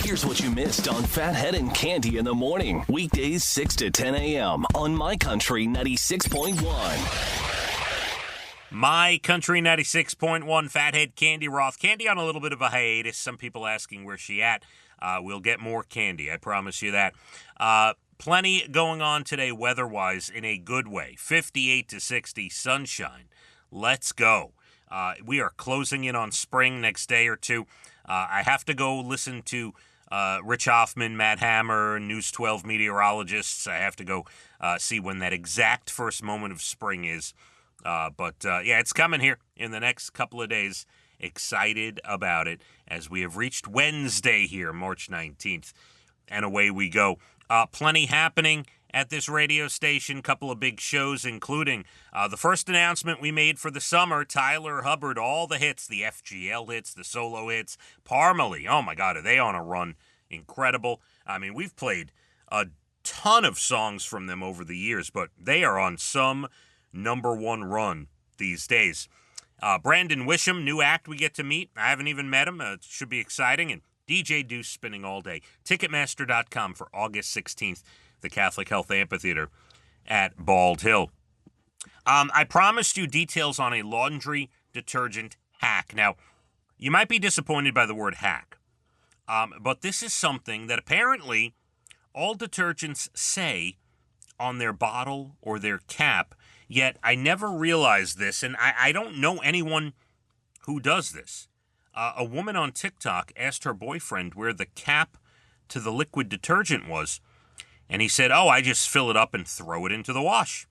Here's what you missed on Phathead and Cande in the morning. Weekdays 6 to 10 a.m. on My Country 96.1. My Country 96.1, Phathead, Cande Roth. Cande on a little bit of a hiatus. Some people asking where she at. We'll get more Cande, I promise you that. Plenty going on today weather-wise in a good way. 58 to 60, sunshine. Let's go. We are closing in on spring next day or two. I have to go listen to Rich Hoffman, Matt Hammer, News 12 meteorologists. I have to go see when that exact first moment of spring is. But it's coming here in the next couple of days. Excited about it as we have reached Wednesday here, March 19th, and away we go. Plenty happening at this radio station. Couple of big shows, including the first announcement we made for the summer, Tyler Hubbard, all the hits, the FGL hits, the solo hits, Parmalee. Oh, my God, are they on a run? Incredible. I mean, we've played a ton of songs from them over the years, but they are on some number one run these days. Brandon Wisham, new act we get to meet. I haven't even met him. It should be exciting. And DJ Deuce spinning all day. Ticketmaster.com for August 16th, the Catholic Health Amphitheater at Bald Hill. I promised you details on a laundry detergent hack. Now, you might be disappointed by the word hack, but this is something that apparently all detergents say on their bottle or their cap, yet I never realized this, and I don't know anyone who does this. A woman on TikTok asked her boyfriend where the cap to the liquid detergent was, and he said, I just fill it up and throw it into the wash,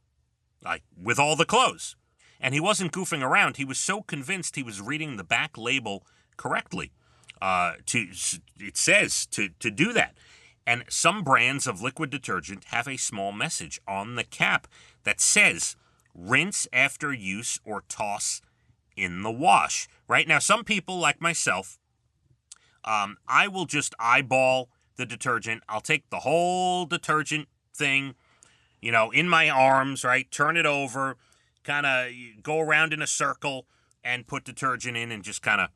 like with all the clothes. And he wasn't goofing around. He was so convinced he was reading the back label correctly. It says to do that. And some brands of liquid detergent have a small message on the cap that says, rinse after use or toss in the wash. Right now, some people like myself, I will just eyeball the detergent. I'll take the whole detergent thing, in my arms, right? Turn it over, kind of go around in a circle and put detergent in and just kind of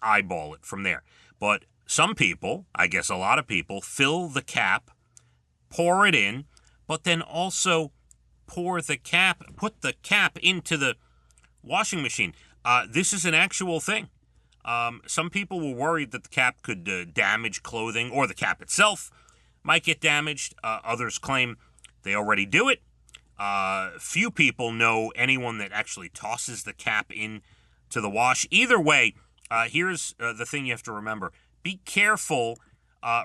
eyeball it from there. But some people, I guess a lot of people, fill the cap, pour it in, but then also put the cap into the washing machine. This is an actual thing. Some people were worried that the cap could damage clothing, or the cap itself might get damaged. Others claim they already do it. Few people know anyone that actually tosses the cap in to the wash. Either way, here's the thing you have to remember. Be careful.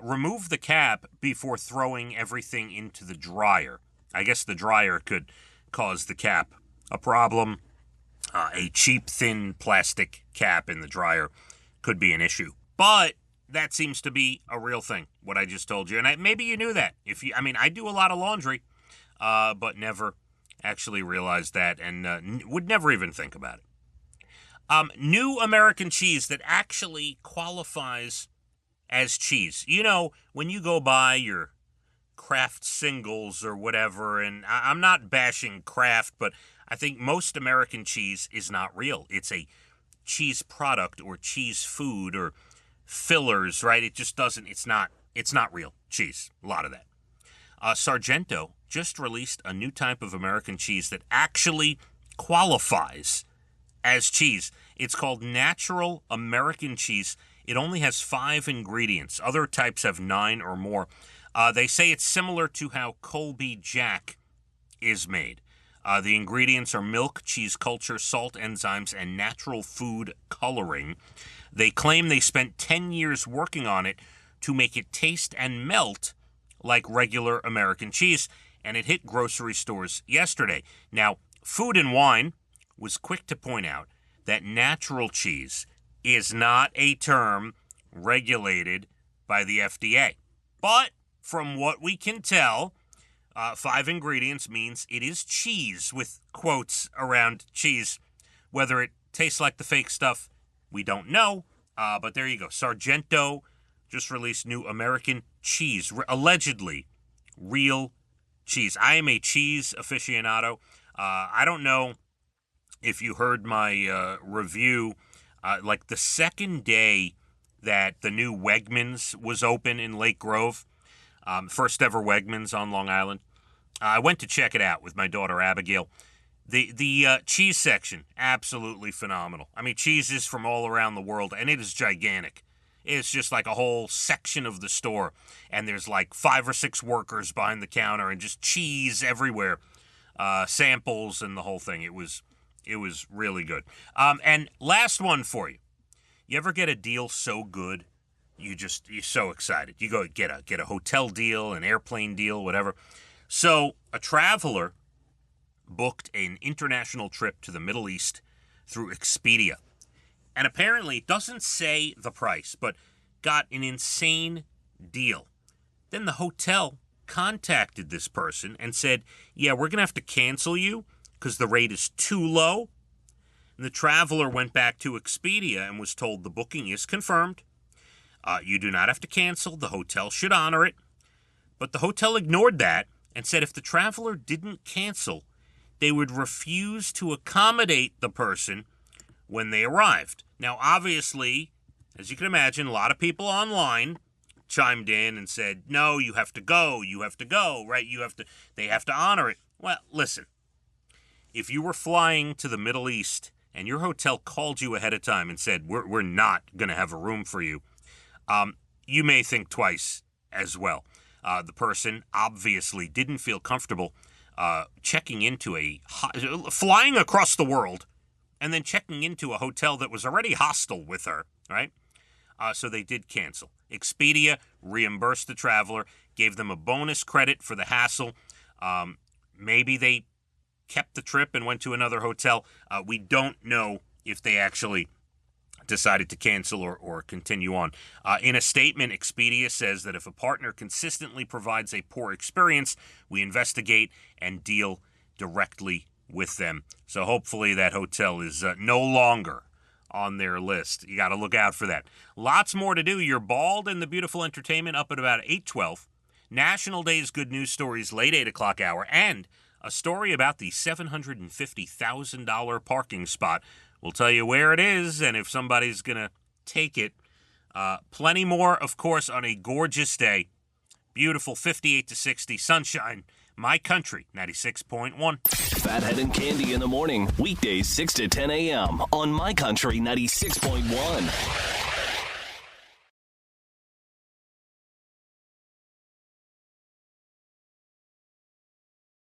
Remove the cap before throwing everything into the dryer. I guess the dryer could cause the cap a problem. A cheap, thin plastic cap in the dryer could be an issue. But that seems to be a real thing, what I just told you. And maybe you knew that. I do a lot of laundry, but never actually realized that and would never even think about it. New American cheese that actually qualifies as cheese. When you go buy your Kraft singles or whatever, and I'm not bashing Kraft, but I think most American cheese is not real. It's a cheese product or cheese food or fillers, right? It just doesn't, it's not real cheese, a lot of that. Sargento just released a new type of American cheese that actually qualifies as cheese. It's called natural American cheese. It only has 5 ingredients. Other types have 9 or more. They say it's similar to how Colby Jack is made. The ingredients are milk, cheese culture, salt, enzymes, and natural food coloring. They claim they spent 10 years working on it to make it taste and melt like regular American cheese, and it hit grocery stores yesterday. Now, Food and Wine was quick to point out that natural cheese is not a term regulated by the FDA. But from what we can tell, 5 ingredients means it is cheese, with quotes around cheese. Whether it tastes like the fake stuff, we don't know. But there you go. Sargento just released new American cheese, allegedly real cheese. I am a cheese aficionado. I don't know if you heard my review. Like the second day that the new Wegmans was open in Lake Grove, first ever Wegmans on Long Island. I went to check it out with my daughter Abigail. The cheese section, absolutely phenomenal. I mean, cheeses from all around the world, and it is gigantic. It's just like a whole section of the store, and there's like 5 or 6 workers behind the counter, and just cheese everywhere, samples and the whole thing. It was really good. And last one for you. You ever get a deal so good, you're so excited. You go get a hotel deal, an airplane deal, whatever. So a traveler booked an international trip to the Middle East through Expedia. And apparently, it doesn't say the price, but got an insane deal. Then the hotel contacted this person and said, yeah, we're going to have to cancel you because the rate is too low. And the traveler went back to Expedia and was told the booking is confirmed. You do not have to cancel. The hotel should honor it. But the hotel ignored that and said if the traveler didn't cancel, they would refuse to accommodate the person when they arrived. Now, obviously, as you can imagine, a lot of people online chimed in and said, no, you have to go, right? They have to honor it. Well, listen, if you were flying to the Middle East and your hotel called you ahead of time and said, we're not going to have a room for you, you may think twice as well. The person obviously didn't feel comfortable flying across the world and then checking into a hotel that was already hostile with her, right? So they did cancel. Expedia reimbursed the traveler, gave them a bonus credit for the hassle. Maybe they kept the trip and went to another hotel. We don't know if they actually decided to cancel or continue on. In a statement, Expedia says that if a partner consistently provides a poor experience, we investigate and deal directly with them. So hopefully that hotel is no longer on their list. You got to look out for that. Lots more to do. You're Bald and the Beautiful Entertainment up at about 8:12. National Day's Good News Stories late 8 o'clock hour, and a story about the $750,000 parking spot. We'll tell you where it is and if somebody's going to take it. Plenty more, of course, on a gorgeous day. Beautiful 58 to 60 sunshine. My Country 96.1. Phathead and Cande in the morning. Weekdays 6 to 10 a.m. on My Country 96.1.